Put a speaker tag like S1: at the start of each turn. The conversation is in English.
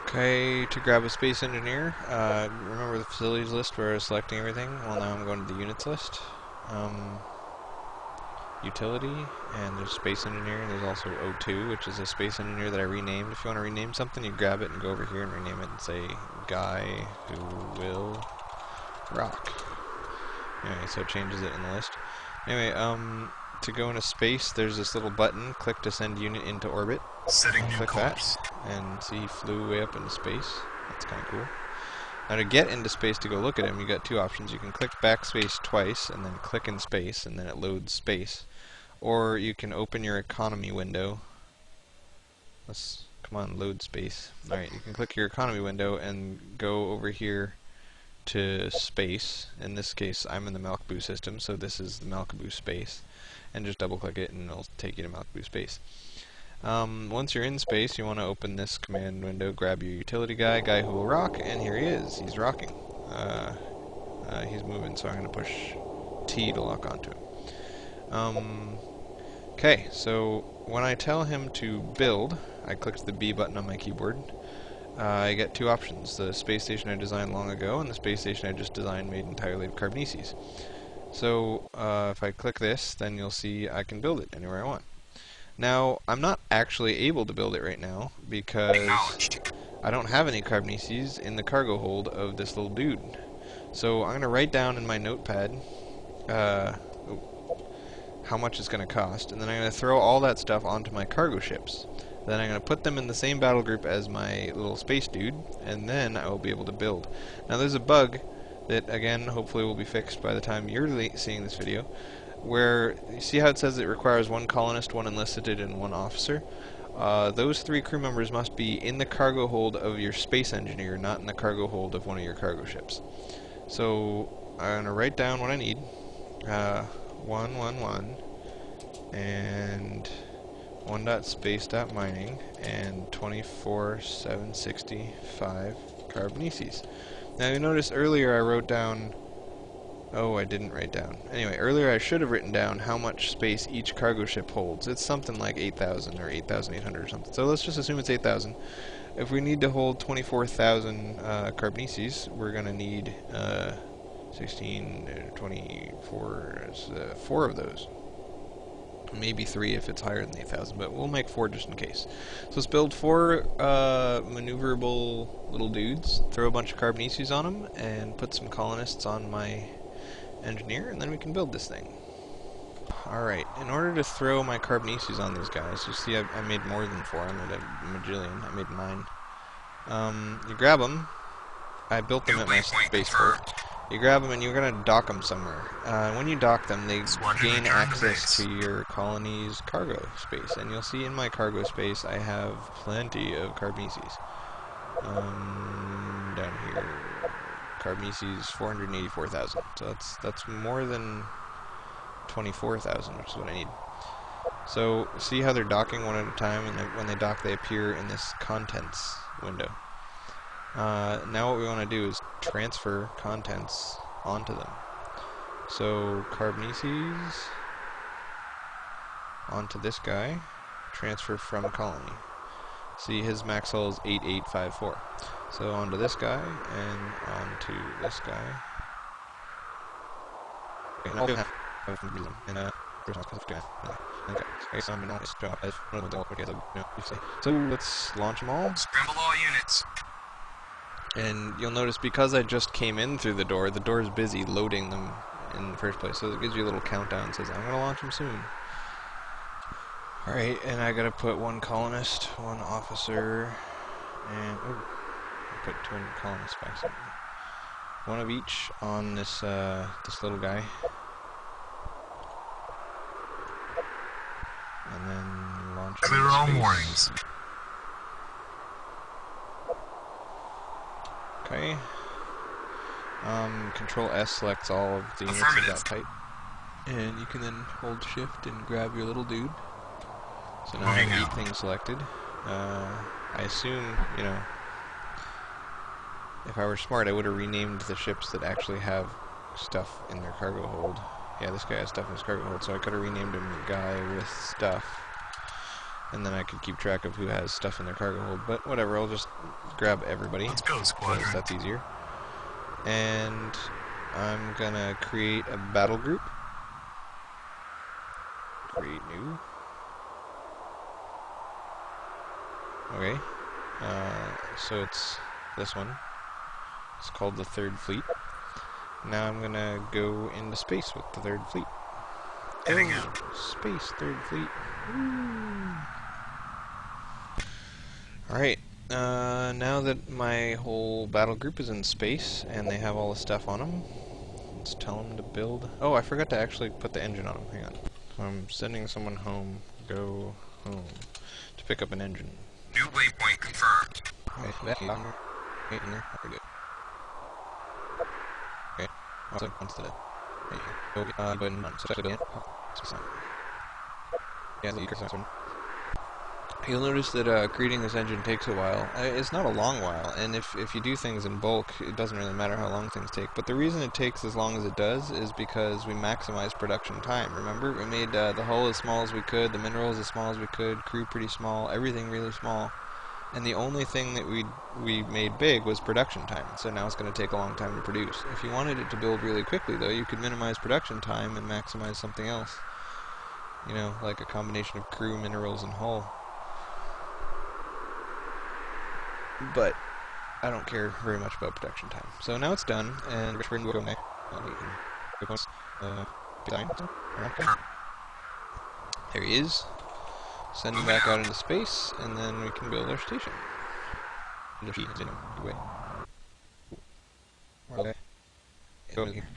S1: Okay, to grab a space engineer, remember the facilities list where I was selecting everything? Well, now I'm going to the units list. Utility, and there's space engineer, and there's also O2, which is a space engineer that I renamed. If you want to rename something, you grab it and go over here and rename it and say, guy who will rock. Anyway, so it changes it in the list. Anyway, to go into space, there's this little button, click to send unit into orbit.
S2: Setting new
S1: Click
S2: course.
S1: that, and see he flew way up into space. That's kind of cool. Now to get into space to go look at him, you got two options. You can click backspace twice, and then click in space, and then it loads space. Or you can open your economy window. Come on, load space. Alright, you can click your economy window and go over here to space. In this case, I'm in the Malkaboo system, so this is the Malkaboo space. And just double click it and it'll take you to Malkaboo space. Once you're in space, you want to open this command window, grab your utility guy who will rock, and here he is. He's rocking. He's moving, so I'm going to push T to lock onto him. Okay, so when I tell him to build, I clicked the B button on my keyboard. I get two options: the space station I designed long ago and the space station I just designed made entirely of carboneses. So if I click this, then you'll see I can build it anywhere I want. Now, I'm not actually able to build it right now because I don't have any carboneses in the cargo hold of this little dude. So I'm going to write down in my notepad how much it's going to cost, and then I'm going to throw all that stuff onto my cargo ships. Then I'm going to put them in the same battle group as my little space dude, and then I will be able to build. Now there's a bug that, again, hopefully will be fixed by the time you're seeing this video, where you see how it says it requires one colonist, one enlisted, and one officer. Those three crew members must be in the cargo hold of your space engineer, not in the cargo hold of one of your cargo ships. So I'm going to write down what I need. 111 and 1.space.mining and 24,765 carboneses. Now you notice earlier I wrote down, I didn't write down. Anyway, earlier I should have written down how much space each cargo ship holds. It's something like 8,000 or 8,800 or something. So let's just assume it's 8,000. If we need to hold 24,000 carboneses, we're going to need 16, 24, 4 of those. Maybe 3 if it's higher than 8,000, but we'll make 4 just in case. So let's build 4 maneuverable little dudes, throw a bunch of carboneses on them, and put some colonists on my engineer, and then we can build this thing. Alright, in order to throw my carboneses on these guys, you see I made more than 4, I made a majillion, I made 9. You grab them, I built them at my spaceport. You grab them and you're going to dock them somewhere. When you dock them, they gain access to your colony's cargo space. And you'll see in my cargo space I have plenty of carboneses. Down here, carboneses 484,000. So that's more than 24,000, which is what I need. So see how they're docking one at a time, and when they dock they appear in this contents window. Now what we want to do is transfer contents onto them. So carboneses onto this guy, transfer from colony. See, his max hull is 8854. So onto this guy and onto this guy. So let's launch them all.
S2: Scramble all units.
S1: And you'll notice because I just came in through the door is busy loading them in the first place. So it gives you a little countdown, says I'm going to launch them soon. Alright, and I got to put 1 colonist, 1 officer, and put 2 colonists back. So 1 of each on this this little guy. And then launch.
S2: Clear all moorings.
S1: Okay. Control S selects all of the units of that type. And you can then hold shift and grab your little dude. So now I have 8 things selected. I assume, you know, if I were smart I would have renamed the ships that actually have stuff in their cargo hold. Yeah, this guy has stuff in his cargo hold, so I could have renamed him Guy with Stuff. and then I could keep track of who has stuff in their cargo hold. But whatever, I'll just grab everybody.
S2: Let's go, squadron.
S1: Because that's easier. And I'm gonna create a battle group. Create new. Okay. So it's this one. It's called the Third Fleet. Now I'm gonna go into space with the Third Fleet.
S2: Heading out.
S1: Space, Third Fleet. Alright, now that my whole battle group is in space and they have all the stuff on them, let's tell them to build. Oh, I forgot to actually put the engine on them. Hang on. So I'm sending someone home. Go home to pick up an engine.
S2: New waypoint confirmed.
S1: Okay, that in there. Wait in there. Very good. Okay. Also, once the go ahead and run. So actually, yeah, the eager one. You'll notice that creating this engine takes a while. It's not a long while, and if you do things in bulk, it doesn't really matter how long things take. But the reason it takes as long as it does is because we maximize production time. Remember, we made the hull as small as we could, the minerals as small as we could, crew pretty small, everything really small. And the only thing that we made big was production time. So now it's going to take a long time to produce. If you wanted it to build really quickly, though, you could minimize production time and maximize something else. You know, like a combination of crew, minerals, and hull. But I don't care very much about production time. So now it's done, and we're going to go next. There he is. Send him back out into space, and then we can build our station. Wait. Okay. Go here.